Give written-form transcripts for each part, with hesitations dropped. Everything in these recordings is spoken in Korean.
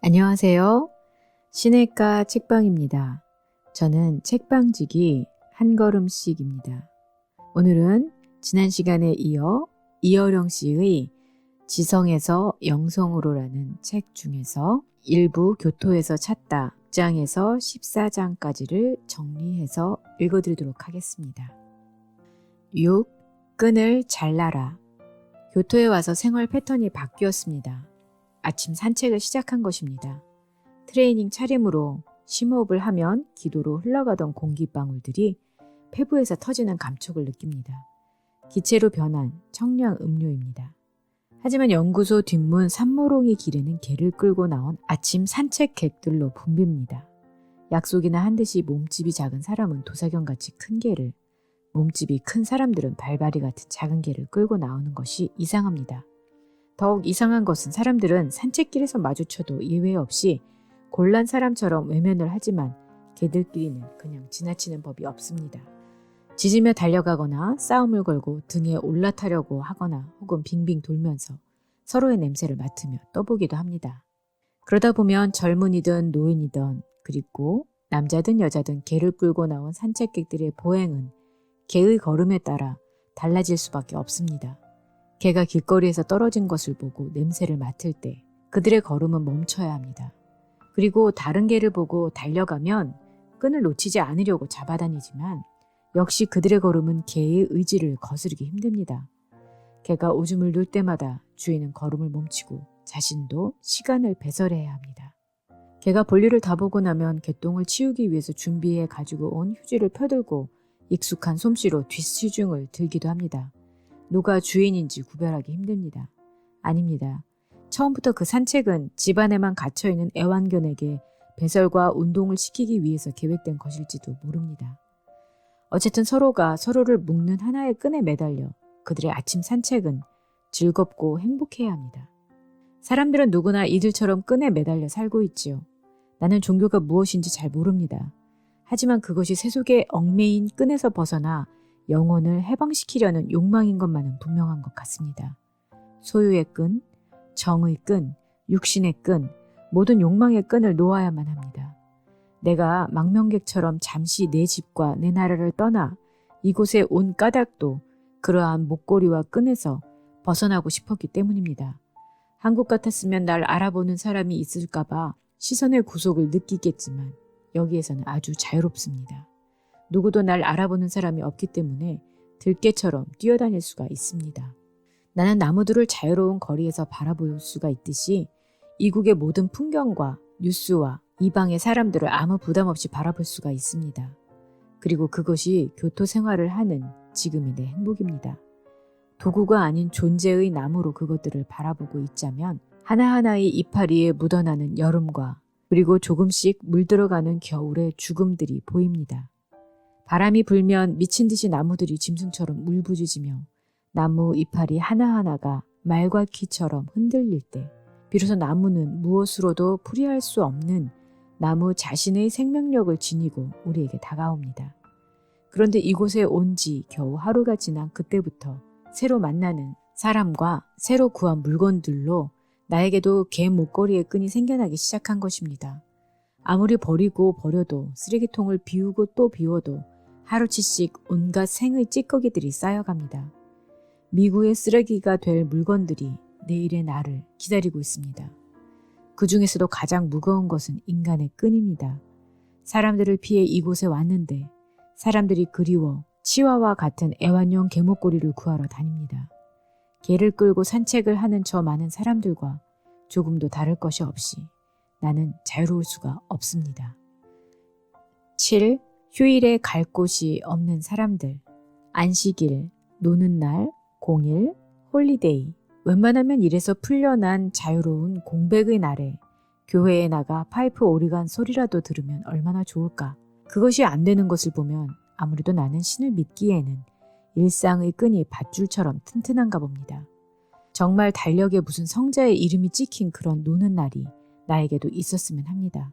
안녕하세요. 시내가 책방입니다. 저는 책방지기 한 걸음씩입니다. 오늘은 지난 시간에 이어 이어령 씨의 지성에서 영성으로라는 책 중에서 일부 교토에서 찾다 장에서 14장까지를 정리해서 읽어드리도록 하겠습니다. 6. 끈을 잘라라. 교토에 와서 생활 패턴이 바뀌었습니다. 아침 산책을 시작한 것입니다. 트레이닝 차림으로 심호흡을 하면 기도로 흘러가던 공기방울들이 폐부에서 터지는 감촉을 느낍니다. 기체로 변한 청량 음료입니다. 하지만 연구소 뒷문 산모롱이 길에는 개를 끌고 나온 아침 산책객들로 붐빕니다. 약속이나 한 듯이 몸집이 작은 사람은 도사견같이 큰 개를, 몸집이 큰 사람들은 발바리 같은 작은 개를 끌고 나오는 것이 이상합니다. 더욱 이상한 것은 사람들은 산책길에서 마주쳐도 예외 없이 곤란 사람처럼 외면을 하지만 개들끼리는 그냥 지나치는 법이 없습니다. 짖으며 달려가거나 싸움을 걸고 등에 올라타려고 하거나 혹은 빙빙 돌면서 서로의 냄새를 맡으며 떠보기도 합니다. 그러다 보면 젊은이든 노인이든 그리고 남자든 여자든 개를 끌고 나온 산책객들의 보행은 개의 걸음에 따라 달라질 수밖에 없습니다. 개가 길거리에서 떨어진 것을 보고 냄새를 맡을 때 그들의 걸음은 멈춰야 합니다. 그리고 다른 개를 보고 달려가면 끈을 놓치지 않으려고 잡아다니지만 역시 그들의 걸음은 개의 의지를 거스르기 힘듭니다. 개가 오줌을 눌 때마다 주인은 걸음을 멈추고 자신도 시간을 배설해야 합니다. 개가 볼일을 다 보고 나면 개똥을 치우기 위해서 준비해 가지고 온 휴지를 펴들고 익숙한 솜씨로 뒷시중을 들기도 합니다. 누가 주인인지 구별하기 힘듭니다. 아닙니다. 처음부터 그 산책은 집안에만 갇혀있는 애완견에게 배설과 운동을 시키기 위해서 계획된 것일지도 모릅니다. 어쨌든 서로가 서로를 묶는 하나의 끈에 매달려 그들의 아침 산책은 즐겁고 행복해야 합니다. 사람들은 누구나 이들처럼 끈에 매달려 살고 있지요. 나는 종교가 무엇인지 잘 모릅니다. 하지만 그것이 세속의 얽매인 끈에서 벗어나 영혼을 해방시키려는 욕망인 것만은 분명한 것 같습니다. 소유의 끈, 정의 끈, 육신의 끈, 모든 욕망의 끈을 놓아야만 합니다. 내가 망명객처럼 잠시 내 집과 내 나라를 떠나 이곳에 온 까닭도 그러한 목걸이와 끈에서 벗어나고 싶었기 때문입니다. 한국 같았으면 날 알아보는 사람이 있을까봐 시선의 구속을 느끼겠지만 여기에서는 아주 자유롭습니다. 누구도 날 알아보는 사람이 없기 때문에 들개처럼 뛰어다닐 수가 있습니다. 나는 나무들을 자유로운 거리에서 바라볼 수가 있듯이 이국의 모든 풍경과 뉴스와 이방의 사람들을 아무 부담 없이 바라볼 수가 있습니다. 그리고 그것이 교토 생활을 하는 지금의 내 행복입니다. 도구가 아닌 존재의 나무로 그것들을 바라보고 있자면 하나하나의 이파리에 묻어나는 여름과 그리고 조금씩 물들어가는 겨울의 죽음들이 보입니다. 바람이 불면 미친 듯이 나무들이 짐승처럼 울부짖으며 나무 이파리 하나하나가 말과 키처럼 흔들릴 때 비로소 나무는 무엇으로도 풀이할 수 없는 나무 자신의 생명력을 지니고 우리에게 다가옵니다. 그런데 이곳에 온 지 겨우 하루가 지난 그때부터 새로 만나는 사람과 새로 구한 물건들로 나에게도 개 목걸이의 끈이 생겨나기 시작한 것입니다. 아무리 버리고 버려도 쓰레기통을 비우고 또 비워도 하루치씩 온갖 생의 찌꺼기들이 쌓여갑니다. 미구의 쓰레기가 될 물건들이 내일의 나를 기다리고 있습니다. 그 중에서도 가장 무거운 것은 인간의 끈입니다. 사람들을 피해 이곳에 왔는데 사람들이 그리워 치와와 같은 애완용 개목걸이를 구하러 다닙니다. 개를 끌고 산책을 하는 저 많은 사람들과 조금도 다를 것이 없이 나는 자유로울 수가 없습니다. 7. 휴일에 갈 곳이 없는 사람들. 안식일, 노는 날, 공일, 홀리데이. 웬만하면 일에서 풀려난 자유로운 공백의 날에 교회에 나가 파이프 오리간 소리라도 들으면 얼마나 좋을까. 그것이 안 되는 것을 보면 아무래도 나는 신을 믿기에는 일상의 끈이 밧줄처럼 튼튼한가 봅니다. 정말 달력에 무슨 성자의 이름이 찍힌 그런 노는 날이 나에게도 있었으면 합니다.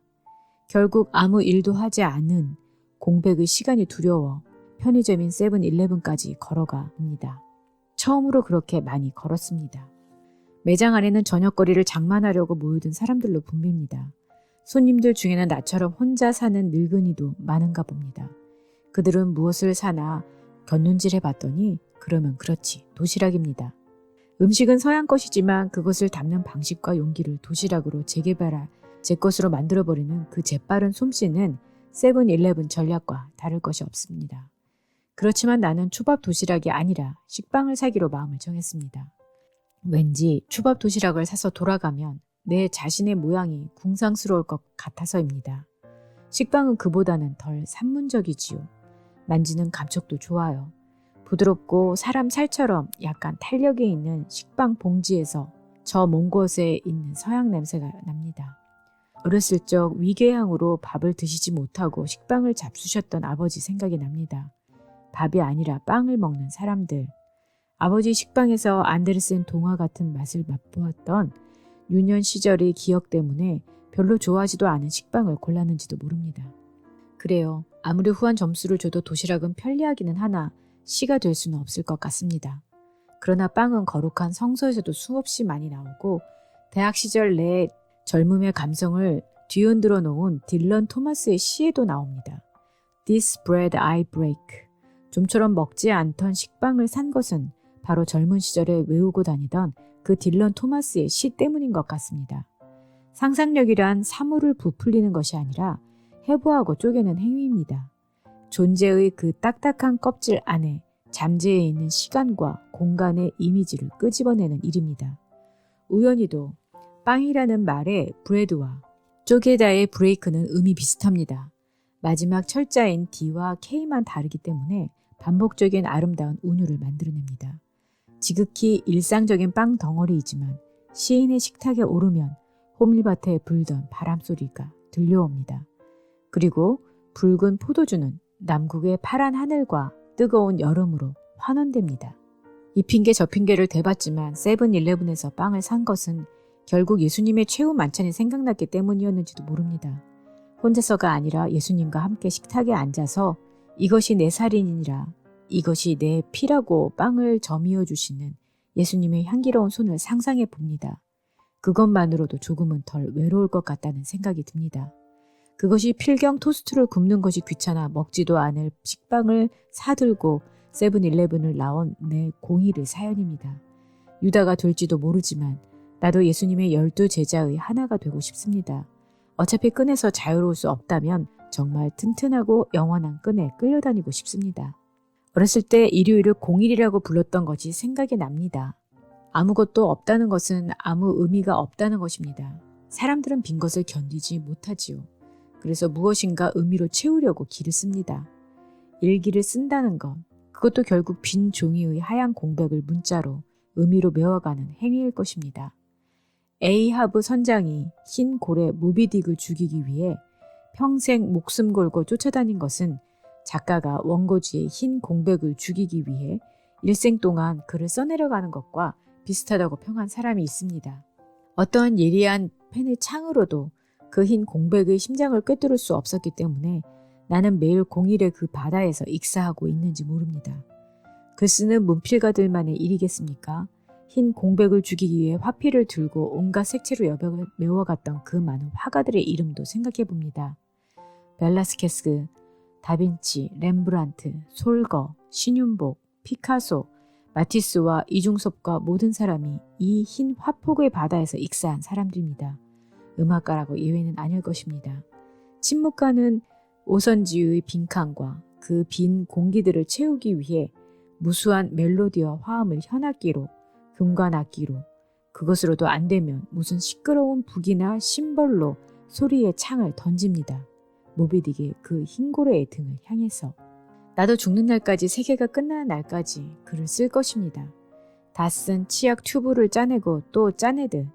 결국 아무 일도 하지 않은 공백의 시간이 두려워 편의점인 세븐일레븐까지 걸어가 봅니다. 처음으로 그렇게 많이 걸었습니다. 매장 안에는 저녁거리를 장만하려고 모여든 사람들로 붐빕니다. 손님들 중에는 나처럼 혼자 사는 늙은이도 많은가 봅니다. 그들은 무엇을 사나 곁눈질해봤더니 그러면 그렇지, 도시락입니다. 음식은 서양 것이지만 그것을 담는 방식과 용기를 도시락으로 재개발할 제 것으로 만들어버리는 그 재빠른 솜씨는 세븐일레븐 전략과 다를 것이 없습니다. 그렇지만 나는 초밥 도시락이 아니라 식빵을 사기로 마음을 정했습니다. 왠지 초밥 도시락을 사서 돌아가면 내 자신의 모양이 궁상스러울 것 같아서입니다. 식빵은 그보다는 덜 산문적이지요. 만지는 감촉도 좋아요. 부드럽고 사람 살처럼 약간 탄력이 있는 식빵 봉지에서 저 먼 곳에 있는 서양 냄새가 납니다. 어렸을 적 위궤양으로 밥을 드시지 못하고 식빵을 잡수셨던 아버지 생각이 납니다. 밥이 아니라 빵을 먹는 사람들. 아버지 식빵에서 안데르센 동화 같은 맛을 맛보았던 유년 시절의 기억 때문에 별로 좋아하지도 않은 식빵을 골랐는지도 모릅니다. 그래요. 아무리 후한 점수를 줘도 도시락은 편리하기는 하나 시가 될 수는 없을 것 같습니다. 그러나 빵은 거룩한 성서에서도 수없이 많이 나오고 대학 시절 내 젊음의 감성을 뒤흔들어 놓은 딜런 토마스의 시에도 나옵니다. This bread I break. 좀처럼 먹지 않던 식빵을 산 것은 바로 젊은 시절에 외우고 다니던 그 딜런 토마스의 시 때문인 것 같습니다. 상상력이란 사물을 부풀리는 것이 아니라 해부하고 쪼개는 행위입니다. 존재의 그 딱딱한 껍질 안에 잠재해 있는 시간과 공간의 이미지를 끄집어내는 일입니다. 우연히도 빵이라는 말의 브레드와 쪼개다의 브레이크는 음이 비슷합니다. 마지막 철자인 D와 K만 다르기 때문에 반복적인 아름다운 운율을 만들어냅니다. 지극히 일상적인 빵 덩어리이지만 시인의 식탁에 오르면 호밀밭에 불던 바람소리가 들려옵니다. 그리고 붉은 포도주는 남국의 파란 하늘과 뜨거운 여름으로 환원됩니다. 이 핑계 저 핑계를 대봤지만 세븐일레븐에서 빵을 산 것은 결국 예수님의 최후 만찬이 생각났기 때문이었는지도 모릅니다. 혼자서가 아니라 예수님과 함께 식탁에 앉아서 이것이 내 살인이니라, 이것이 내 피라고 빵을 저미어 주시는 예수님의 향기로운 손을 상상해 봅니다. 그것만으로도 조금은 덜 외로울 것 같다는 생각이 듭니다. 그것이 필경 토스트를 굽는 것이 귀찮아 먹지도 않을 식빵을 사들고 세븐일레븐을 나온 내 공의를 사연입니다. 유다가 될지도 모르지만 나도 예수님의 12 제자의 하나가 되고 싶습니다. 어차피 끈에서 자유로울 수 없다면 정말 튼튼하고 영원한 끈에 끌려다니고 싶습니다. 어렸을 때 일요일을 공일이라고 불렀던 것이 생각이 납니다. 아무것도 없다는 것은 아무 의미가 없다는 것입니다. 사람들은 빈 것을 견디지 못하지요. 그래서 무엇인가 의미로 채우려고 기를 씁니다. 일기를 쓴다는 것, 그것도 결국 빈 종이의 하얀 공백을 문자로 의미로 메워가는 행위일 것입니다. 에이하브 선장이 흰 고래 모비딕을 죽이기 위해 평생 목숨 걸고 쫓아다닌 것은 작가가 원고지의 흰 공백을 죽이기 위해 일생 동안 글을 써내려가는 것과 비슷하다고 평한 사람이 있습니다. 어떠한 예리한 펜의 창으로도 그 흰 공백의 심장을 꿰뚫을 수 없었기 때문에 나는 매일 공일의 그 바다에서 익사하고 있는지 모릅니다. 글 쓰는 문필가들만의 일이겠습니까? 흰 공백을 죽이기 위해 화필을 들고 온갖 색채로 여백을 메워갔던 그 많은 화가들의 이름도 생각해 봅니다. 벨라스케스, 다빈치, 렘브란트, 솔거, 신윤복, 피카소, 마티스와 이중섭과 모든 사람이 이 흰 화폭의 바다에서 익사한 사람들입니다. 음악가라고 예외는 아닐 것입니다. 침묵가는 오선지의 빈칸과 그 빈 공기들을 채우기 위해 무수한 멜로디와 화음을 현악기로, 금관악기로, 그것으로도 안 되면 무슨 시끄러운 북이나 심벌로 소리의 창을 던집니다. 모비딕의 그 흰고래의 등을 향해서. 나도 죽는 날까지 세계가 끝나는 날까지 글을 쓸 것입니다. 다 쓴 치약 튜브를 짜내고 또 짜내듯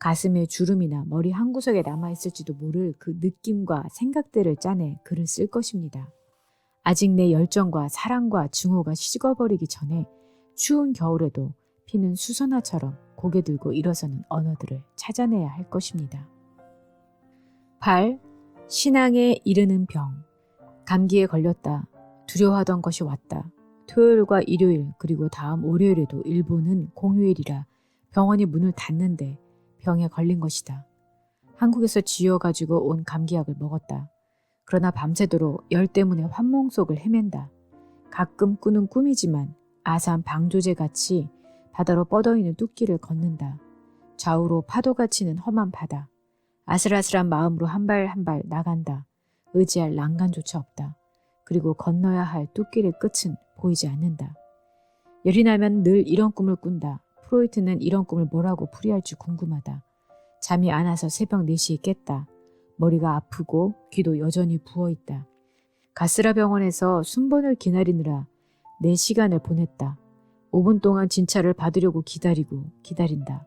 가슴에 주름이나 머리 한 구석에 남아있을지도 모를 그 느낌과 생각들을 짜내 글을 쓸 것입니다. 아직 내 열정과 사랑과 증오가 식어버리기 전에 추운 겨울에도 피는 수선화처럼 고개 들고 일어서는 언어들을 찾아내야 할 것입니다. 8. 신앙에 이르는 병. 감기에 걸렸다. 두려워하던 것이 왔다. 토요일과 일요일 그리고 다음 월요일에도 일본은 공휴일이라 병원이 문을 닫는데 병에 걸린 것이다. 한국에서 쥐어가지고 온 감기약을 먹었다. 그러나 밤새도록 열 때문에 환몽 속을 헤맨다. 가끔 꾸는 꿈이지만 아산 방조제같이 바다로 뻗어있는 뚝길을 걷는다. 좌우로 파도가 치는 험한 바다. 아슬아슬한 마음으로 한 발 한 발 나간다. 의지할 난간조차 없다. 그리고 건너야 할 뚝길의 끝은 보이지 않는다. 열이 나면 늘 이런 꿈을 꾼다. 프로이트는 이런 꿈을 뭐라고 풀이할지 궁금하다. 잠이 안 와서 새벽 4시에 깼다. 머리가 아프고 귀도 여전히 부어있다. 가스라 병원에서 순번을 기다리느라 4시간을 보냈다. 5분 동안 진찰을 받으려고 기다리고 기다린다.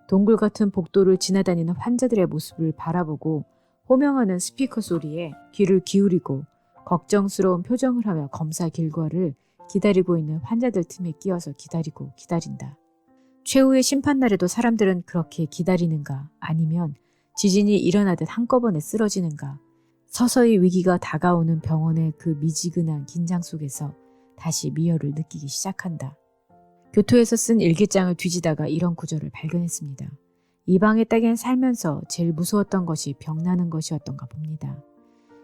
동굴 같은 복도를 지나다니는 환자들의 모습을 바라보고 호명하는 스피커 소리에 귀를 기울이고 걱정스러운 표정을 하며 검사 결과를 기다리고 있는 환자들 틈에 끼어서 기다리고 기다린다. 최후의 심판날에도 사람들은 그렇게 기다리는가, 아니면 지진이 일어나듯 한꺼번에 쓰러지는가. 서서히 위기가 다가오는 병원의 그 미지근한 긴장 속에서 다시 미열을 느끼기 시작한다. 교토에서 쓴 일기장을 뒤지다가 이런 구절을 발견했습니다. 이방의 땅에 살면서 제일 무서웠던 것이 병나는 것이었던가 봅니다.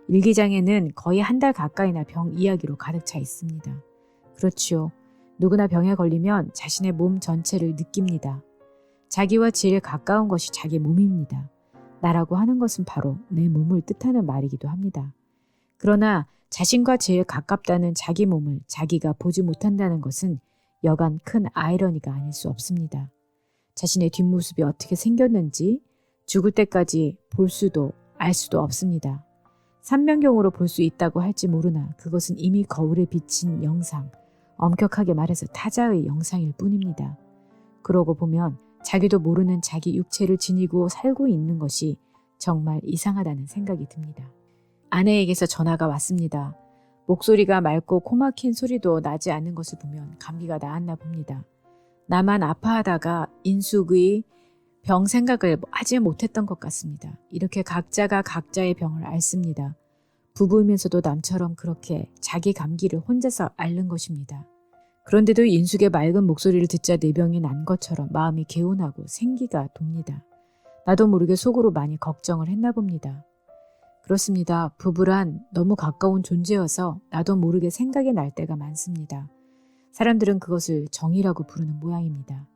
일기장에는 거의 한 달 가까이나 병 이야기로 가득 차 있습니다. 그렇지요. 누구나 병에 걸리면 자신의 몸 전체를 느낍니다. 자기와 제일 가까운 것이 자기 몸입니다. 나라고 하는 것은 바로 내 몸을 뜻하는 말이기도 합니다. 그러나 자신과 제일 가깝다는 자기 몸을 자기가 보지 못한다는 것은 여간 큰 아이러니가 아닐 수 없습니다. 자신의 뒷모습이 어떻게 생겼는지 죽을 때까지 볼 수도 알 수도 없습니다. 삼면경으로 볼 수 있다고 할지 모르나 그것은 이미 거울에 비친 영상, 엄격하게 말해서 타자의 영상일 뿐입니다. 그러고 보면 자기도 모르는 자기 육체를 지니고 살고 있는 것이 정말 이상하다는 생각이 듭니다. 아내에게서 전화가 왔습니다. 목소리가 맑고 코막힌 소리도 나지 않는 것을 보면 감기가 나았나 봅니다. 나만 아파하다가 인숙의 병 생각을 하지 못했던 것 같습니다. 이렇게 각자가 각자의 병을 앓습니다. 부부이면서도 남처럼 그렇게 자기 감기를 혼자서 앓는 것입니다. 그런데도 인숙의 맑은 목소리를 듣자 내 병이 난 것처럼 마음이 개운하고 생기가 돕니다. 나도 모르게 속으로 많이 걱정을 했나 봅니다. 그렇습니다. 부부란 너무 가까운 존재여서 나도 모르게 생각이 날 때가 많습니다. 사람들은 그것을 정이라고 부르는 모양입니다.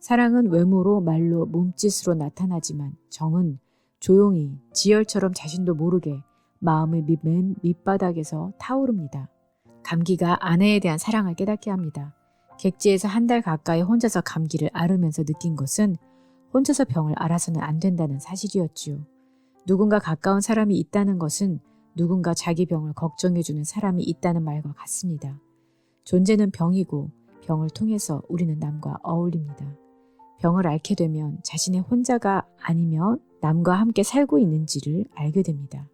사랑은 외모로, 말로, 몸짓으로 나타나지만 정은 조용히 지열처럼 자신도 모르게 마음의 맨 밑바닥에서 타오릅니다. 감기가 아내에 대한 사랑을 깨닫게 합니다. 객지에서 한 달 가까이 혼자서 감기를 앓으면서 느낀 것은 혼자서 병을 앓아서는 안 된다는 사실이었지요. 누군가 가까운 사람이 있다는 것은 누군가 자기 병을 걱정해주는 사람이 있다는 말과 같습니다. 존재는 병이고 병을 통해서 우리는 남과 어울립니다. 병을 앓게 되면 자신의 혼자가 아니면 남과 함께 살고 있는지를 알게 됩니다.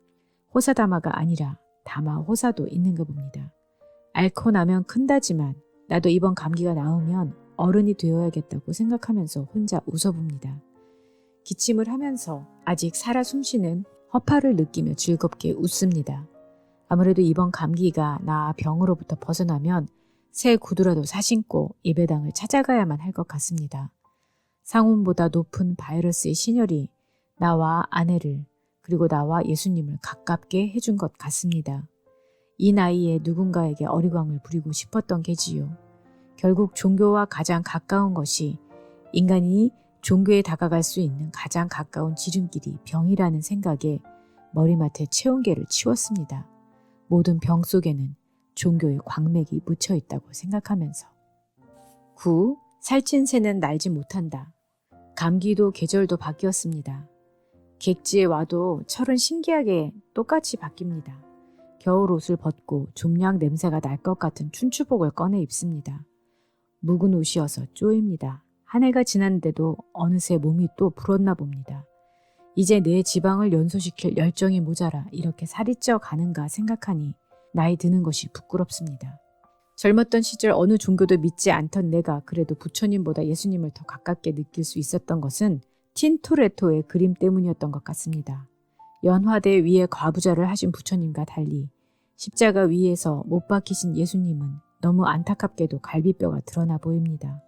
호사다마가 아니라 다마호사도 있는가 봅니다. 앓고 나면 큰다지만 나도 이번 감기가 나으면 어른이 되어야겠다고 생각하면서 혼자 웃어봅니다. 기침을 하면서 아직 살아 숨쉬는 허파를 느끼며 즐겁게 웃습니다. 아무래도 이번 감기가 나 병으로부터 벗어나면 새 구두라도 사신고 예배당을 찾아가야만 할 것 같습니다. 상온보다 높은 바이러스의 신혈이 나와 아내를 그리고 나와 예수님을 가깝게 해준 것 같습니다. 이 나이에 누군가에게 어리광을 부리고 싶었던 게지요. 결국 종교와 가장 가까운 것이 인간이 종교에 다가갈 수 있는 가장 가까운 지름길이 병이라는 생각에 머리맡에 체온계를 치웠습니다. 모든 병 속에는 종교의 광맥이 묻혀 있다고 생각하면서. 9. 살찐 새는 날지 못한다. 감기도 계절도 바뀌었습니다. 객지에 와도 철은 신기하게 똑같이 바뀝니다. 겨울 옷을 벗고 좀약 냄새가 날 것 같은 춘추복을 꺼내 입습니다. 묵은 옷이어서 쪼입니다. 한 해가 지났는데도 어느새 몸이 또 불었나 봅니다. 이제 내 지방을 연소시킬 열정이 모자라 이렇게 살이 쪄 가는가 생각하니 나이 드는 것이 부끄럽습니다. 젊었던 시절 어느 종교도 믿지 않던 내가 그래도 부처님보다 예수님을 더 가깝게 느낄 수 있었던 것은 틴토레토의 그림 때문이었던 것 같습니다. 연화대 위에 과부자를 하신 부처님과 달리 십자가 위에서 못 박히신 예수님은 너무 안타깝게도 갈비뼈가 드러나 보입니다.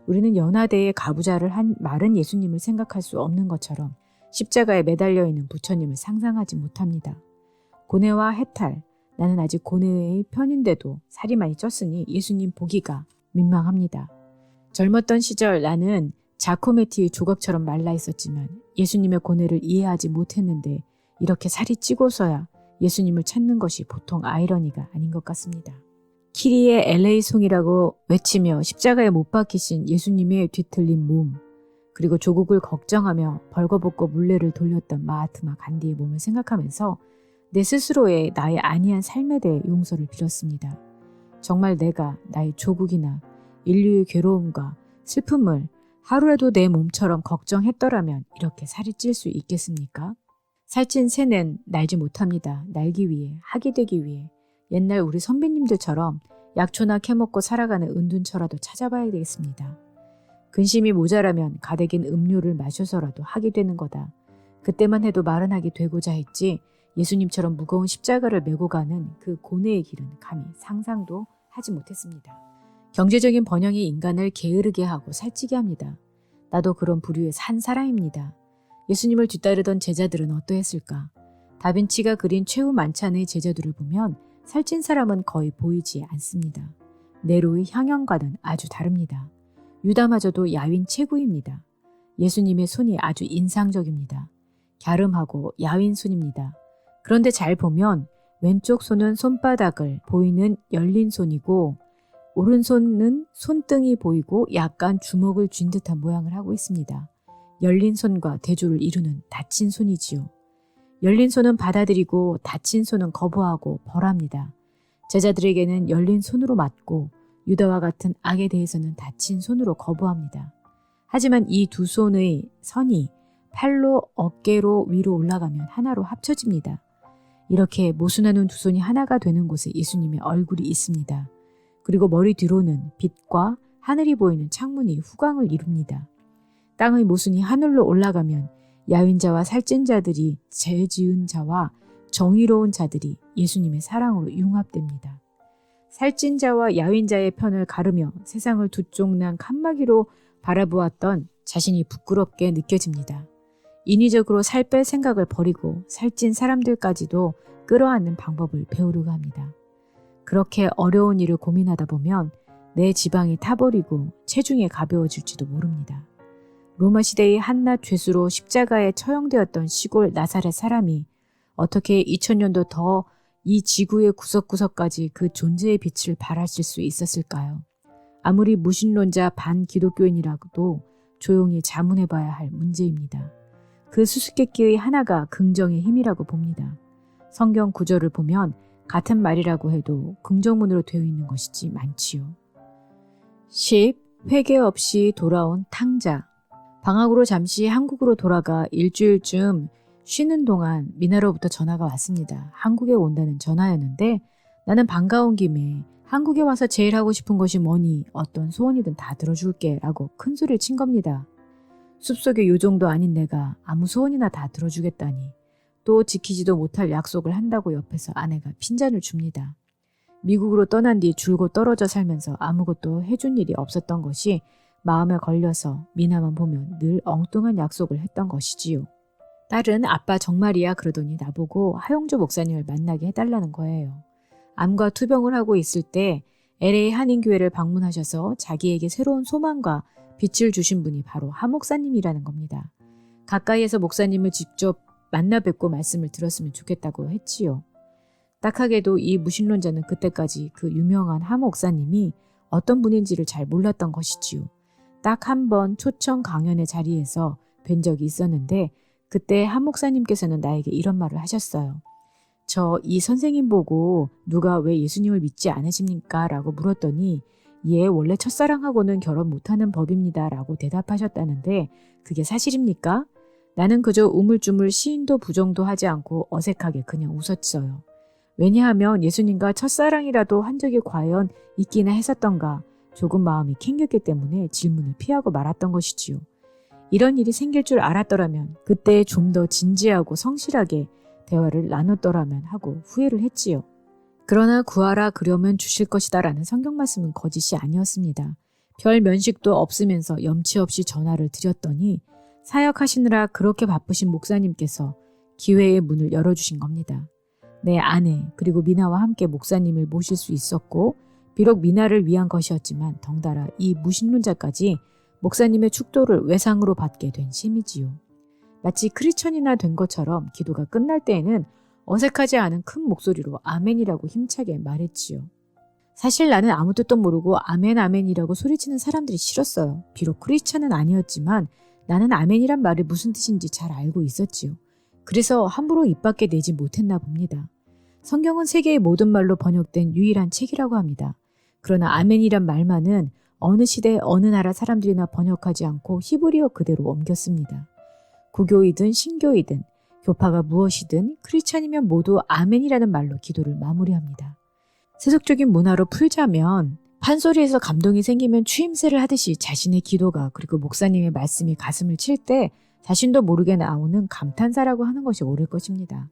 우리는 연화대에 가부좌를 한 마른 예수님을 생각할 수 없는 것처럼 십자가에 매달려 있는 부처님을 상상하지 못합니다. 고뇌와 해탈, 나는 아직 고뇌의 편인데도 살이 많이 쪘으니 예수님 보기가 민망합니다. 젊었던 시절 나는 자코메티의 조각처럼 말라 있었지만 예수님의 고뇌를 이해하지 못했는데 이렇게 살이 찌고서야 예수님을 찾는 것이 보통 아이러니가 아닌 것 같습니다. 키리의 LA 송이라고 외치며 십자가에 못 박히신 예수님의 뒤틀린 몸, 그리고 조국을 걱정하며 벌거벗고 물레를 돌렸던 마하트마 간디의 몸을 생각하면서 내 스스로의 나의 안이한 삶에 대해 용서를 빌었습니다. 정말 내가 나의 조국이나 인류의 괴로움과 슬픔을 하루라도 내 몸처럼 걱정했더라면 이렇게 살이 찔 수 있겠습니까? 살찐 새는 날지 못합니다. 날기 위해, 학이 되기 위해. 옛날 우리 선배님들처럼 약초나 캐먹고 살아가는 은둔처라도 찾아봐야 되겠습니다. 근심이 모자라면 가득인 음료를 마셔서라도 하게 되는 거다. 그때만 해도 말은 하게 되고자 했지 예수님처럼 무거운 십자가를 메고 가는 그 고뇌의 길은 감히 상상도 하지 못했습니다. 경제적인 번영이 인간을 게으르게 하고 살찌게 합니다. 나도 그런 부류의 한 사람입니다. 예수님을 뒤따르던 제자들은 어떠했을까? 다빈치가 그린 최후 만찬의 제자들을 보면 살찐 사람은 거의 보이지 않습니다. 네로의 향연과는 아주 다릅니다. 유다마저도 야윈 체구입니다. 예수님의 손이 아주 인상적입니다. 갸름하고 야윈 손입니다. 그런데 잘 보면 왼쪽 손은 손바닥을 보이는 열린 손이고 오른손은 손등이 보이고 약간 주먹을 쥔 듯한 모양을 하고 있습니다. 열린 손과 대조를 이루는 닫힌 손이지요. 열린 손은 받아들이고 닫힌 손은 거부하고 벌합니다. 제자들에게는 열린 손으로 맞고 유다와 같은 악에 대해서는 닫힌 손으로 거부합니다. 하지만 이 두 손의 선이 팔로 어깨로 위로 올라가면 하나로 합쳐집니다. 이렇게 모순하는 두 손이 하나가 되는 곳에 예수님의 얼굴이 있습니다. 그리고 머리 뒤로는 빛과 하늘이 보이는 창문이 후광을 이룹니다. 땅의 모순이 하늘로 올라가면 야윈자와 살찐 자들이 죄 지은 자와 정의로운 자들이 예수님의 사랑으로 융합됩니다. 살찐 자와 야윈자의 편을 가르며 세상을 두 쪽 난 칸막이로 바라보았던 자신이 부끄럽게 느껴집니다. 인위적으로 살 뺄 생각을 버리고 살찐 사람들까지도 끌어안는 방법을 배우려고 합니다. 그렇게 어려운 일을 고민하다 보면 내 지방이 타버리고 체중이 가벼워질지도 모릅니다. 로마 시대의 한낱 죄수로 십자가에 처형되었던 시골 나사렛 사람이 어떻게 2000년도 더 이 지구의 구석구석까지 그 존재의 빛을 발하실 수 있었을까요? 아무리 무신론자 반기독교인이라도 조용히 자문해봐야 할 문제입니다. 그 수수께끼의 하나가 긍정의 힘이라고 봅니다. 성경 구절을 보면 같은 말이라고 해도 긍정문으로 되어 있는 것이지 많지요. 10. 회개 없이 돌아온 탕자. 방학으로 잠시 한국으로 돌아가 일주일쯤 쉬는 동안 미나로부터 전화가 왔습니다. 한국에 온다는 전화였는데 나는 반가운 김에 한국에 와서 제일 하고 싶은 것이 뭐니 어떤 소원이든 다 들어줄게 라고 큰 소리를 친 겁니다. 숲속의 요정도 아닌 내가 아무 소원이나 다 들어주겠다니 또 지키지도 못할 약속을 한다고 옆에서 아내가 핀잔을 줍니다. 미국으로 떠난 뒤 줄곧 떨어져 살면서 아무것도 해준 일이 없었던 것이 마음에 걸려서 미나만 보면 늘 엉뚱한 약속을 했던 것이지요. 딸은 아빠 정말이야 그러더니 나보고 하용조 목사님을 만나게 해달라는 거예요. 암과 투병을 하고 있을 때 LA 한인교회를 방문하셔서 자기에게 새로운 소망과 빛을 주신 분이 바로 하 목사님이라는 겁니다. 가까이에서 목사님을 직접 만나 뵙고 말씀을 들었으면 좋겠다고 했지요. 딱하게도 이 무신론자는 그때까지 그 유명한 하 목사님이 어떤 분인지를 잘 몰랐던 것이지요. 딱 한 번 초청 강연의 자리에서 뵌 적이 있었는데 그때 하 목사님께서는 나에게 이런 말을 하셨어요. 저 이 선생님 보고 누가 왜 예수님을 믿지 않으십니까? 라고 물었더니 예, 원래 첫사랑하고는 결혼 못하는 법입니다. 라고 대답하셨다는데 그게 사실입니까? 나는 그저 우물쭈물 시인도 부정도 하지 않고 어색하게 그냥 웃었어요. 왜냐하면 예수님과 첫사랑이라도 한 적이 과연 있기나 했었던가 조금 마음이 캥겼기 때문에 질문을 피하고 말았던 것이지요. 이런 일이 생길 줄 알았더라면 그때 좀 더 진지하고 성실하게 대화를 나눴더라면 하고 후회를 했지요. 그러나 구하라 그러면 주실 것이다 라는 성경 말씀은 거짓이 아니었습니다. 별 면식도 없으면서 염치 없이 전화를 드렸더니 사역하시느라 그렇게 바쁘신 목사님께서 기회의 문을 열어주신 겁니다. 내 아내 그리고 미나와 함께 목사님을 모실 수 있었고 비록 미나를 위한 것이었지만 덩달아 이 무신론자까지 목사님의 축도를 외상으로 받게 된 셈이지요. 마치 크리스천이나 된 것처럼 기도가 끝날 때에는 어색하지 않은 큰 목소리로 아멘이라고 힘차게 말했지요. 사실 나는 아무 뜻도 모르고 아멘 아멘이라고 소리치는 사람들이 싫었어요. 비록 크리스천은 아니었지만 나는 아멘이란 말이 무슨 뜻인지 잘 알고 있었지요. 그래서 함부로 입 밖에 내지 못했나 봅니다. 성경은 세계의 모든 말로 번역된 유일한 책이라고 합니다. 그러나 아멘이란 말만은 어느 시대 어느 나라 사람들이나 번역하지 않고 히브리어 그대로 옮겼습니다. 구교이든 신교이든 교파가 무엇이든 크리스찬이면 모두 아멘이라는 말로 기도를 마무리합니다. 세속적인 문화로 풀자면 판소리에서 감동이 생기면 추임새를 하듯이 자신의 기도가 그리고 목사님의 말씀이 가슴을 칠 때 자신도 모르게 나오는 감탄사라고 하는 것이 옳을 것입니다.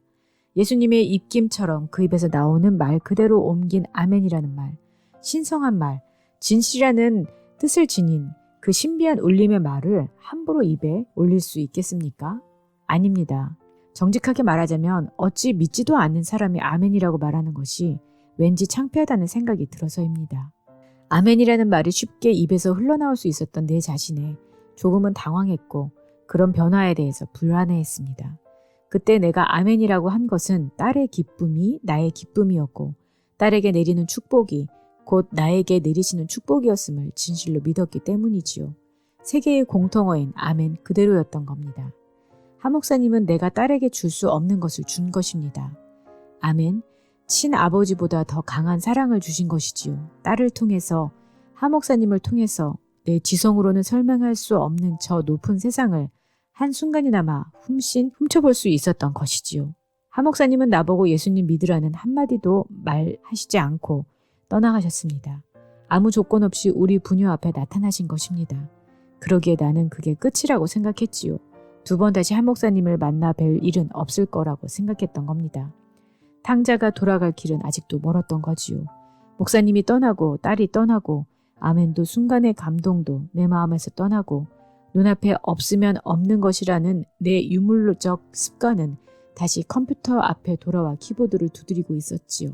예수님의 입김처럼 그 입에서 나오는 말 그대로 옮긴 아멘이라는 말, 신성한 말, 진실이라는 뜻을 지닌 그 신비한 울림의 말을 함부로 입에 올릴 수 있겠습니까? 아닙니다. 정직하게 말하자면 어찌 믿지도 않는 사람이 아멘이라고 말하는 것이 왠지 창피하다는 생각이 들어서입니다. 아멘이라는 말이 쉽게 입에서 흘러나올 수 있었던 내 자신에 조금은 당황했고 그런 변화에 대해서 불안해했습니다. 그때 내가 아멘이라고 한 것은 딸의 기쁨이 나의 기쁨이었고 딸에게 내리는 축복이 곧 나에게 내리시는 축복이었음을 진실로 믿었기 때문이지요. 세계의 공통어인 아멘 그대로였던 겁니다. 하 목사님은 내가 딸에게 줄 수 없는 것을 준 것입니다. 아멘, 친아버지보다 더 강한 사랑을 주신 것이지요. 딸을 통해서, 하 목사님을 통해서 내 지성으로는 설명할 수 없는 저 높은 세상을 한순간이나마 훔쳐볼 수 있었던 것이지요. 하 목사님은 나보고 예수님 믿으라는 한마디도 말하시지 않고 떠나가셨습니다. 아무 조건 없이 우리 부녀 앞에 나타나신 것입니다. 그러기에 나는 그게 끝이라고 생각했지요. 두 번 다시 하 목사님을 만나 뵐 일은 없을 거라고 생각했던 겁니다. 탕자가 돌아갈 길은 아직도 멀었던 거지요. 목사님이 떠나고 딸이 떠나고 아멘도 순간의 감동도 내 마음에서 떠나고 눈앞에 없으면 없는 것이라는 내 유물적 습관은 다시 컴퓨터 앞에 돌아와 키보드를 두드리고 있었지요.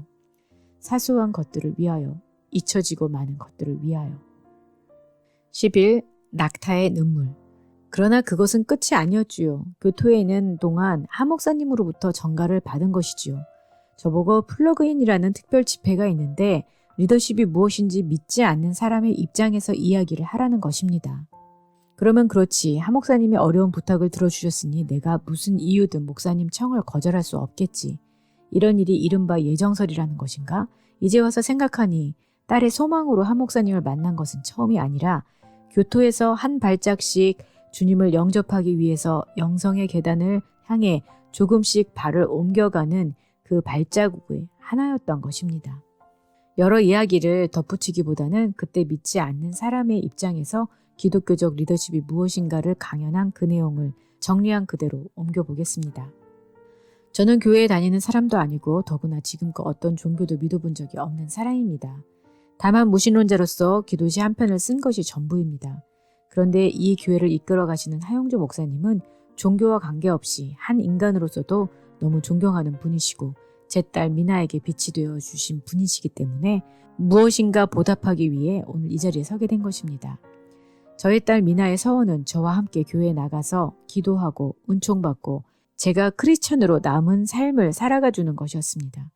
사소한 것들을 위하여, 잊혀지고 많은 것들을 위하여. 10일 낙타의 눈물. 그러나 그것은 끝이 아니었지요. 교토에 있는 동안 하 목사님으로부터 전가를 받은 것이지요. 저보고 플러그인이라는 특별 집회가 있는데 리더십이 무엇인지 믿지 않는 사람의 입장에서 이야기를 하라는 것입니다. 그러면 그렇지, 하 목사님이 어려운 부탁을 들어주셨으니 내가 무슨 이유든 목사님 청을 거절할 수 없겠지. 이런 일이 이른바 예정설이라는 것인가? 이제 와서 생각하니 딸의 소망으로 하 목사님을 만난 것은 처음이 아니라 교토에서 한 발짝씩 주님을 영접하기 위해서 영성의 계단을 향해 조금씩 발을 옮겨가는 그 발자국의 하나였던 것입니다. 여러 이야기를 덧붙이기보다는 그때 믿지 않는 사람의 입장에서 기독교적 리더십이 무엇인가를 강연한 그 내용을 정리한 그대로 옮겨보겠습니다. 저는 교회에 다니는 사람도 아니고 더구나 지금껏 어떤 종교도 믿어본 적이 없는 사람입니다. 다만 무신론자로서 기도시 한 편을 쓴 것이 전부입니다. 그런데 이 교회를 이끌어 가시는 하영조 목사님은 종교와 관계없이 한 인간으로서도 너무 존경하는 분이시고 제 딸 미나에게 빛이 되어 주신 분이시기 때문에 무엇인가 보답하기 위해 오늘 이 자리에 서게 된 것입니다. 저희 딸 미나의 서원은 저와 함께 교회에 나가서 기도하고 은총받고 제가 크리스천으로 남은 삶을 살아가 주는 것이었습니다.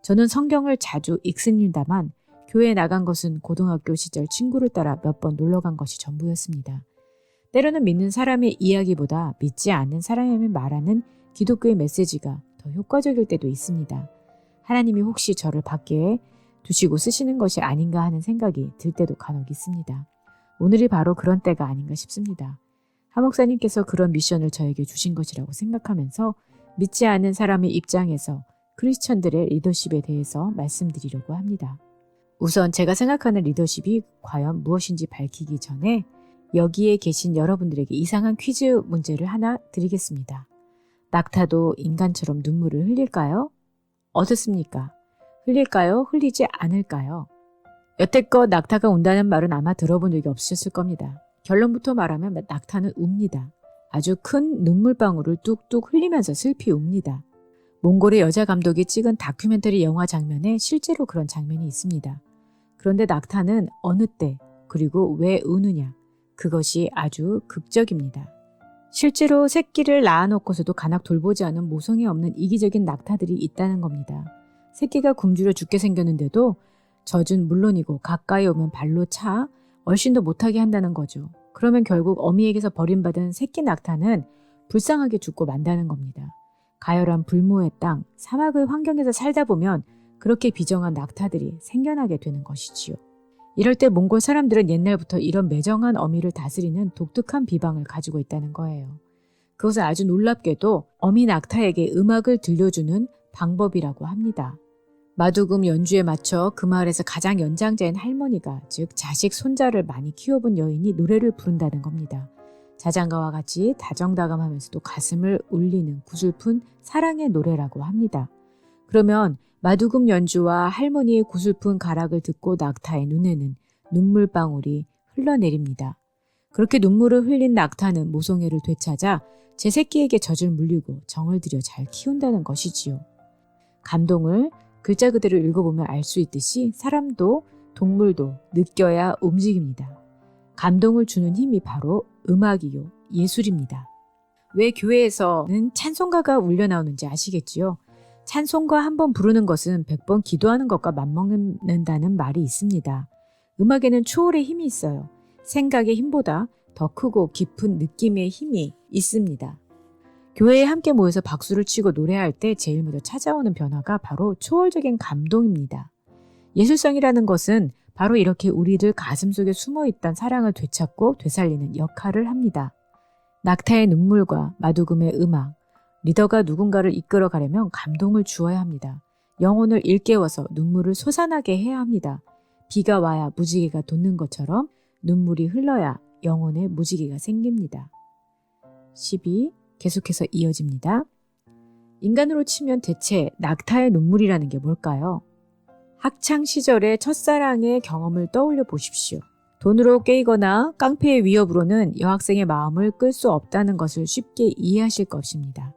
저는 성경을 자주 읽습니다만 교회에 나간 것은 고등학교 시절 친구를 따라 몇 번 놀러 간 것이 전부였습니다. 때로는 믿는 사람의 이야기보다 믿지 않는 사람이 말하는 기독교의 메시지가 더 효과적일 때도 있습니다. 하나님이 혹시 저를 밖에 두시고 쓰시는 것이 아닌가 하는 생각이 들 때도 간혹 있습니다. 오늘이 바로 그런 때가 아닌가 싶습니다. 하 목사님께서 그런 미션을 저에게 주신 것이라고 생각하면서 믿지 않는 사람의 입장에서 크리스천들의 리더십에 대해서 말씀드리려고 합니다. 우선 제가 생각하는 리더십이 과연 무엇인지 밝히기 전에 여기에 계신 여러분들에게 이상한 퀴즈 문제를 하나 드리겠습니다. 낙타도 인간처럼 눈물을 흘릴까요? 어떻습니까? 흘릴까요? 흘리지 않을까요? 여태껏 낙타가 운다는 말은 아마 들어본 적이 없으셨을 겁니다. 결론부터 말하면 낙타는 웁니다. 아주 큰 눈물방울을 뚝뚝 흘리면서 슬피 웁니다. 몽골의 여자 감독이 찍은 다큐멘터리 영화 장면에 실제로 그런 장면이 있습니다. 그런데 낙타는 어느 때 그리고 왜 우느냐, 그것이 아주 극적입니다. 실제로 새끼를 낳아놓고서도 가낙 돌보지 않은 모성이 없는 이기적인 낙타들이 있다는 겁니다. 새끼가 굶주려 죽게 생겼는데도 젖은 물론이고 가까이 오면 발로 차 얼씬도 못하게 한다는 거죠. 그러면 결국 어미에게서 버림받은 새끼 낙타는 불쌍하게 죽고 만다는 겁니다. 가열한 불모의 땅, 사막의 환경에서 살다 보면 그렇게 비정한 낙타들이 생겨나게 되는 것이지요. 이럴 때 몽골 사람들은 옛날부터 이런 매정한 어미를 다스리는 독특한 비방을 가지고 있다는 거예요. 그것은 아주 놀랍게도 어미 낙타에게 음악을 들려주는 방법이라고 합니다. 마두금 연주에 맞춰 그 마을에서 가장 연장자인 할머니가, 즉 자식 손자를 많이 키워본 여인이 노래를 부른다는 겁니다. 자장가와 같이 다정다감하면서도 가슴을 울리는 구슬픈 사랑의 노래라고 합니다. 그러면 마두금 연주와 할머니의 구슬픈 가락을 듣고 낙타의 눈에는 눈물방울이 흘러내립니다. 그렇게 눈물을 흘린 낙타는 모성애를 되찾아 제 새끼에게 젖을 물리고 정을 들여 잘 키운다는 것이지요. 감동을 글자 그대로 읽어보면 알 수 있듯이 사람도 동물도 느껴야 움직입니다. 감동을 주는 힘이 바로 음악이요, 예술입니다. 왜 교회에서는 찬송가가 울려 나오는지 아시겠지요? 찬송가 한 번 부르는 것은 100번 기도하는 것과 맞먹는다는 말이 있습니다. 음악에는 초월의 힘이 있어요. 생각의 힘보다 더 크고 깊은 느낌의 힘이 있습니다. 교회에 함께 모여서 박수를 치고 노래할 때 제일 먼저 찾아오는 변화가 바로 초월적인 감동입니다. 예술성이라는 것은 바로 이렇게 우리들 가슴속에 숨어있던 사랑을 되찾고 되살리는 역할을 합니다. 낙타의 눈물과 마두금의 음악, 리더가 누군가를 이끌어가려면 감동을 주어야 합니다. 영혼을 일깨워서 눈물을 솟아나게 해야 합니다. 비가 와야 무지개가 돋는 것처럼 눈물이 흘러야 영혼에 무지개가 생깁니다. 12. 계속해서 이어집니다. 인간으로 치면 대체 낙타의 눈물이라는 게 뭘까요? 학창 시절의 첫사랑의 경험을 떠올려 보십시오. 돈으로 깨이거나 깡패의 위협으로는 여학생의 마음을 끌 수 없다는 것을 쉽게 이해하실 것입니다.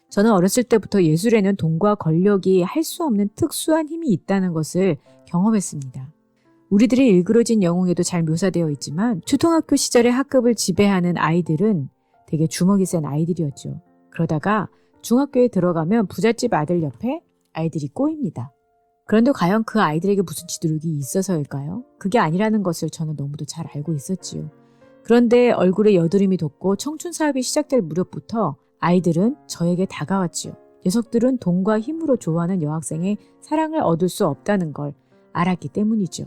저는 어렸을 때부터 예술에는 돈과 권력이 할 수 없는 특수한 힘이 있다는 것을 경험했습니다. 우리들의 일그러진 영웅에도 잘 묘사되어 있지만 초등학교 시절에 학급을 지배하는 아이들은 되게 주먹이 센 아이들이었죠. 그러다가 중학교에 들어가면 부잣집 아들 옆에 아이들이 꼬입니다. 그런데 과연 그 아이들에게 무슨 지도력이 있어서일까요? 그게 아니라는 것을 저는 너무도 잘 알고 있었지요. 그런데 얼굴에 여드름이 돋고 청춘 사업이 시작될 무렵부터 아이들은 저에게 다가왔지요. 녀석들은 돈과 힘으로 좋아하는 여학생의 사랑을 얻을 수 없다는 걸 알았기 때문이죠.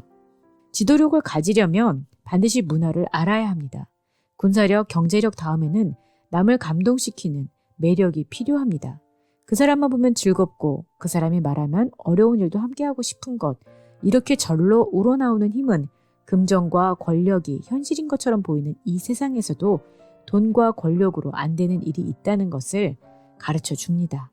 지도력을 가지려면 반드시 문화를 알아야 합니다. 군사력, 경제력 다음에는 남을 감동시키는 매력이 필요합니다. 그 사람만 보면 즐겁고 그 사람이 말하면 어려운 일도 함께하고 싶은 것, 이렇게 절로 우러나오는 힘은 금전과 권력이 현실인 것처럼 보이는 이 세상에서도 돈과 권력으로 안 되는 일이 있다는 것을 가르쳐 줍니다.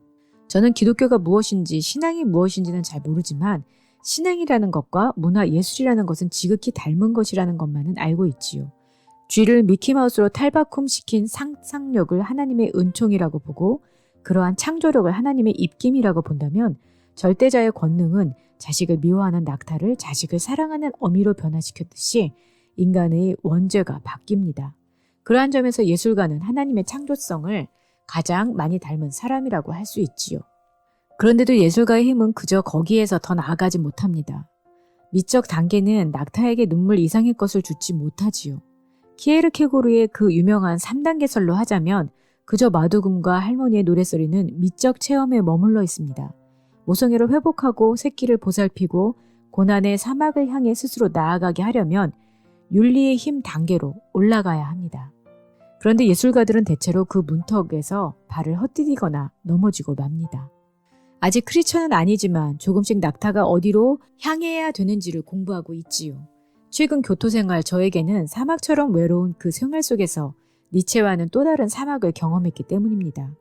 저는 기독교가 무엇인지 신앙이 무엇인지는 잘 모르지만 신앙이라는 것과 문화 예술이라는 것은 지극히 닮은 것이라는 것만은 알고 있지요. 쥐를 미키마우스로 탈바꿈시킨 상상력을 하나님의 은총이라고 보고 그러한 창조력을 하나님의 입김이라고 본다면 절대자의 권능은 자식을 미워하는 낙타를 자식을 사랑하는 어미로 변화시켰듯이 인간의 원죄가 바뀝니다. 그러한 점에서 예술가는 하나님의 창조성을 가장 많이 닮은 사람이라고 할 수 있지요. 그런데도 예술가의 힘은 그저 거기에서 더 나아가지 못합니다. 미적 단계는 낙타에게 눈물 이상의 것을 주지 못하지요. 키에르케고르의 그 유명한 3단계설로 하자면 그저 마두금과 할머니의 노랫소리는 미적 체험에 머물러 있습니다. 모성애를 회복하고 새끼를 보살피고 고난의 사막을 향해 스스로 나아가게 하려면 윤리의 힘 단계로 올라가야 합니다. 그런데 예술가들은 대체로 그 문턱에서 발을 헛디디거나 넘어지고 맙니다. 아직 크리스천은 아니지만 조금씩 낙타가 어디로 향해야 되는지를 공부하고 있지요. 최근 교토생활 저에게는 사막처럼 외로운 그 생활 속에서 니체와는 또 다른 사막을 경험했기 때문입니다.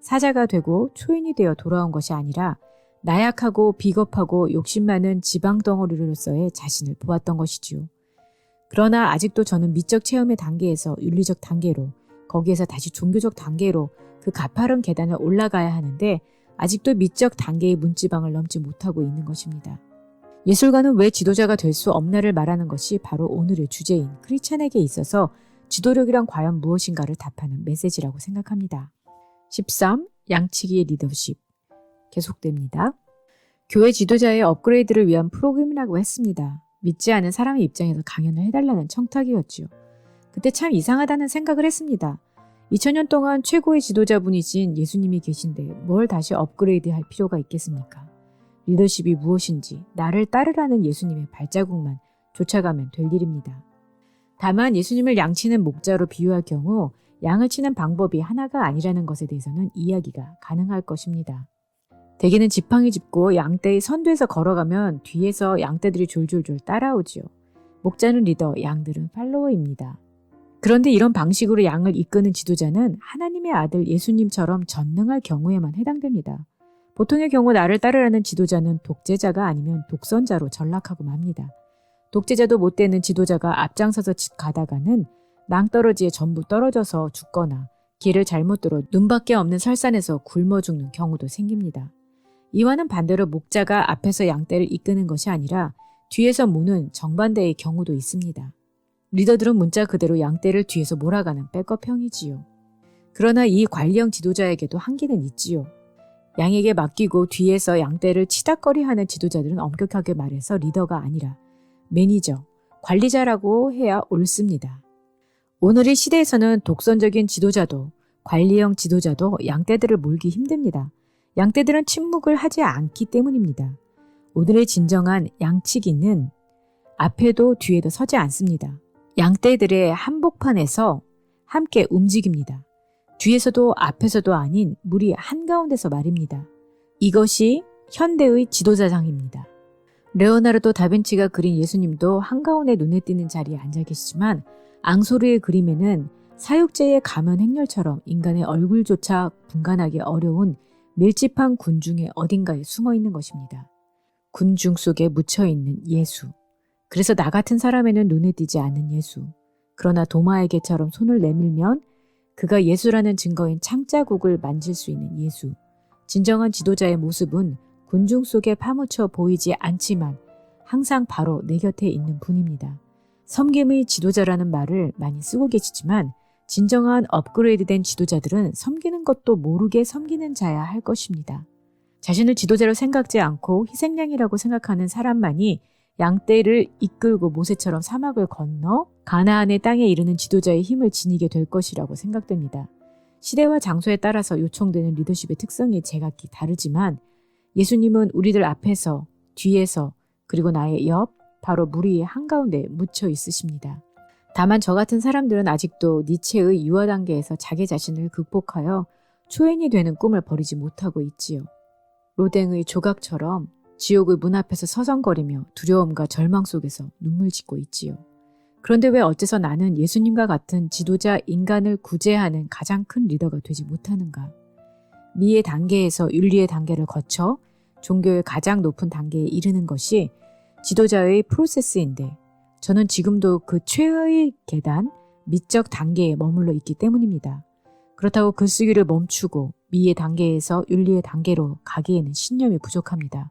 사자가 되고 초인이 되어 돌아온 것이 아니라 나약하고 비겁하고 욕심 많은 지방덩어리로서의 자신을 보았던 것이지요. 그러나 아직도 저는 미적 체험의 단계에서 윤리적 단계로, 거기에서 다시 종교적 단계로 그 가파른 계단을 올라가야 하는데 아직도 미적 단계의 문지방을 넘지 못하고 있는 것입니다. 예술가는 왜 지도자가 될 수 없나를 말하는 것이 바로 오늘의 주제인 크리스찬에게 있어서 지도력이란 과연 무엇인가를 답하는 메시지라고 생각합니다. 13. 양치기의 리더십. 계속됩니다. 교회 지도자의 업그레이드를 위한 프로그램이라고 했습니다. 믿지 않은 사람의 입장에서 강연을 해달라는 청탁이었지요. 그때 참 이상하다는 생각을 했습니다. 2000년 동안 최고의 지도자분이신 예수님이 계신데 뭘 다시 업그레이드할 필요가 있겠습니까? 리더십이 무엇인지 나를 따르라는 예수님의 발자국만 쫓아가면 될 일입니다. 다만 예수님을 양치는 목자로 비유할 경우 양을 치는 방법이 하나가 아니라는 것에 대해서는 이야기가 가능할 것입니다. 대개는 지팡이 짚고 양떼의 선두에서 걸어가면 뒤에서 양떼들이 졸졸졸 따라오지요. 목자는 리더, 양들은 팔로워입니다. 그런데 이런 방식으로 양을 이끄는 지도자는 하나님의 아들 예수님처럼 전능할 경우에만 해당됩니다. 보통의 경우 나를 따르라는 지도자는 독재자가 아니면 독선자로 전락하고 맙니다. 독재자도 못 되는 지도자가 앞장서서 가다가는 낭떠러지에 전부 떨어져서 죽거나 길을 잘못 들어 눈밖에 없는 설산에서 굶어 죽는 경우도 생깁니다. 이와는 반대로 목자가 앞에서 양떼를 이끄는 것이 아니라 뒤에서 모는 정반대의 경우도 있습니다. 리더들은 문자 그대로 양떼를 뒤에서 몰아가는 백업형이지요. 그러나 이 관리형 지도자에게도 한계는 있지요. 양에게 맡기고 뒤에서 양떼를 치닥거리하는 지도자들은 엄격하게 말해서 리더가 아니라 매니저, 관리자라고 해야 옳습니다. 오늘의 시대에서는 독선적인 지도자도 관리형 지도자도 양떼들을 몰기 힘듭니다. 양떼들은 침묵을 하지 않기 때문입니다. 오늘의 진정한 양치기는 앞에도 뒤에도 서지 않습니다. 양떼들의 한복판에서 함께 움직입니다. 뒤에서도 앞에서도 아닌 무리 한가운데서 말입니다. 이것이 현대의 지도자상입니다. 레오나르도 다빈치가 그린 예수님도 한가운데 눈에 띄는 자리에 앉아 계시지만 앙소르의 그림에는 사육제의 가면 행렬처럼 인간의 얼굴조차 분간하기 어려운 밀집한 군중의 어딘가에 숨어 있는 것입니다. 군중 속에 묻혀있는 예수. 그래서 나 같은 사람에는 눈에 띄지 않는 예수. 그러나 도마에게처럼 손을 내밀면 그가 예수라는 증거인 창자국을 만질 수 있는 예수. 진정한 지도자의 모습은 군중 속에 파묻혀 보이지 않지만 항상 바로 내 곁에 있는 분입니다. 섬김의 지도자라는 말을 많이 쓰고 계시지만 진정한 업그레이드된 지도자들은 섬기는 것도 모르게 섬기는 자야 할 것입니다. 자신을 지도자로 생각지 않고 희생양이라고 생각하는 사람만이 양떼를 이끌고 모세처럼 사막을 건너 가나안의 땅에 이르는 지도자의 힘을 지니게 될 것이라고 생각됩니다. 시대와 장소에 따라서 요청되는 리더십의 특성이 제각기 다르지만 예수님은 우리들 앞에서, 뒤에서, 그리고 나의 옆, 바로 무리의 한가운데 묻혀 있으십니다. 다만 저 같은 사람들은 아직도 니체의 유아 단계에서 자기 자신을 극복하여 초인이 되는 꿈을 버리지 못하고 있지요. 로댕의 조각처럼 지옥의 문 앞에서 서성거리며 두려움과 절망 속에서 눈물 짓고 있지요. 그런데 왜 어째서 나는 예수님과 같은 지도자 인간을 구제하는 가장 큰 리더가 되지 못하는가? 미의 단계에서 윤리의 단계를 거쳐 종교의 가장 높은 단계에 이르는 것이 지도자의 프로세스인데 저는 지금도 그 최하의 계단, 미적 단계에 머물러 있기 때문입니다. 그렇다고 글쓰기를 멈추고 미의 단계에서 윤리의 단계로 가기에는 신념이 부족합니다.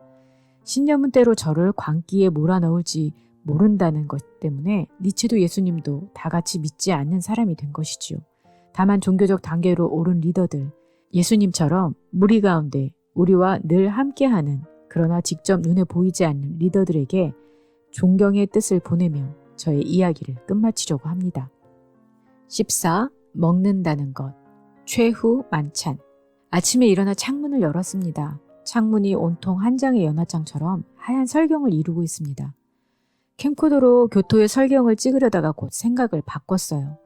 신념은 때로 저를 광기에 몰아넣을지 모른다는 것 때문에 니체도 예수님도 다 같이 믿지 않는 사람이 된 것이지요. 다만 종교적 단계로 오른 리더들, 예수님처럼 무리 가운데 우리와 늘 함께하는 그러나 직접 눈에 보이지 않는 리더들에게 존경의 뜻을 보내며 저의 이야기를 끝마치려고 합니다. 14. 먹는다는 것. 최후 만찬. 아침에 일어나 창문을 열었습니다. 창문이 온통 한 장의 연화장처럼 하얀 설경을 이루고 있습니다. 캠코더로 교토의 설경을 찍으려다가 곧 생각을 바꿨어요.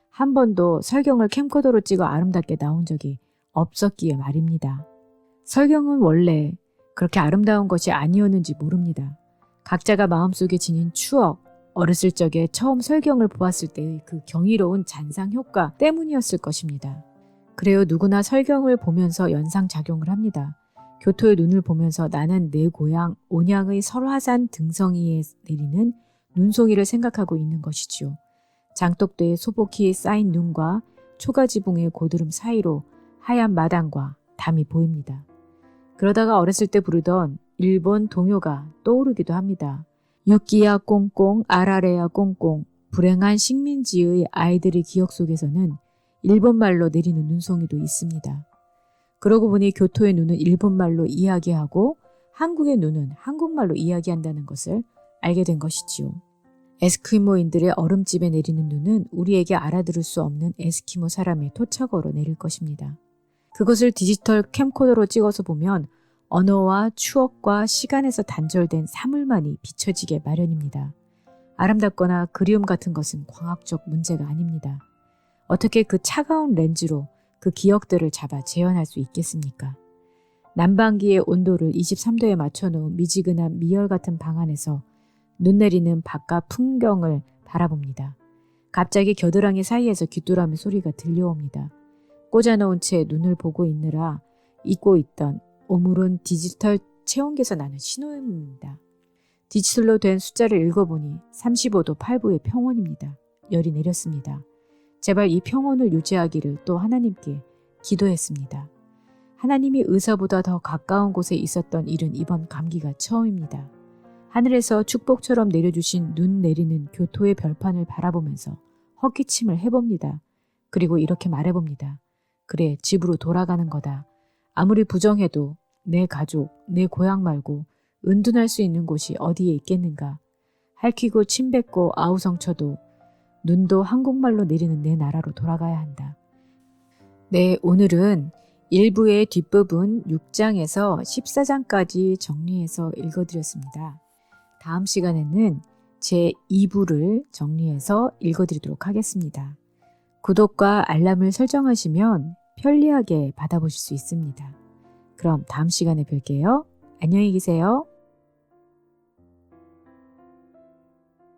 한 번도 설경을 캠코더로 찍어 아름답게 나온 적이 없었기에 말입니다. 설경은 원래 그렇게 아름다운 것이 아니었는지 모릅니다. 각자가 마음속에 지닌 추억, 어렸을 적에 처음 설경을 보았을 때의 그 경이로운 잔상 효과 때문이었을 것입니다. 그래요, 누구나 설경을 보면서 연상작용을 합니다. 교토의 눈을 보면서 나는 내 고향 온양의 설화산 등성이에 내리는 눈송이를 생각하고 있는 것이지요. 장독대에 소복히 쌓인 눈과 초가지붕의 고드름 사이로 하얀 마당과 담이 보입니다. 그러다가 어렸을 때 부르던 일본 동요가 떠오르기도 합니다. 육기야 꽁꽁 아라레야 꽁꽁 불행한 식민지의 아이들의 기억 속에서는 일본말로 내리는 눈송이도 있습니다. 그러고 보니 교토의 눈은 일본말로 이야기하고 한국의 눈은 한국말로 이야기한다는 것을 알게 된 것이지요. 에스키모인들의 얼음집에 내리는 눈은 우리에게 알아들을 수 없는 에스키모 사람의 토착어로 내릴 것입니다. 그것을 디지털 캠코더로 찍어서 보면 언어와 추억과 시간에서 단절된 사물만이 비춰지게 마련입니다. 아름답거나 그리움 같은 것은 광학적 문제가 아닙니다. 어떻게 그 차가운 렌즈로 그 기억들을 잡아 재현할 수 있겠습니까? 난방기의 온도를 23도에 맞춰놓은 미지근한 미열 같은 방 안에서 눈 내리는 바깥 풍경을 바라봅니다. 갑자기 겨드랑이 사이에서 귀뚜라미 소리가 들려옵니다. 꽂아놓은 채 눈을 보고 있느라 잊고 있던 오물은 디지털 체온계에서 나는 신호음입니다. 디지털로 된 숫자를 읽어보니 35도 8부의 평온입니다. 열이 내렸습니다. 제발 이 평온을 유지하기를 또 하나님께 기도했습니다. 하나님이 의사보다 더 가까운 곳에 있었던 일은 이번 감기가 처음입니다. 하늘에서 축복처럼 내려주신 눈 내리는 교토의 별판을 바라보면서 헛기침을 해봅니다. 그리고 이렇게 말해봅니다. 그래, 집으로 돌아가는 거다. 아무리 부정해도 내 가족, 내 고향 말고 은둔할 수 있는 곳이 어디에 있겠는가. 핥히고 침 뱉고 아우성쳐도 눈도 한국말로 내리는 내 나라로 돌아가야 한다. 네, 오늘은 1부의 뒷부분 6장에서 14장까지 정리해서 읽어드렸습니다. 다음 시간에는 제 2부를 정리해서 읽어드리도록 하겠습니다. 구독과 알람을 설정하시면 편리하게 받아보실 수 있습니다. 그럼 다음 시간에 뵐게요. 안녕히 계세요.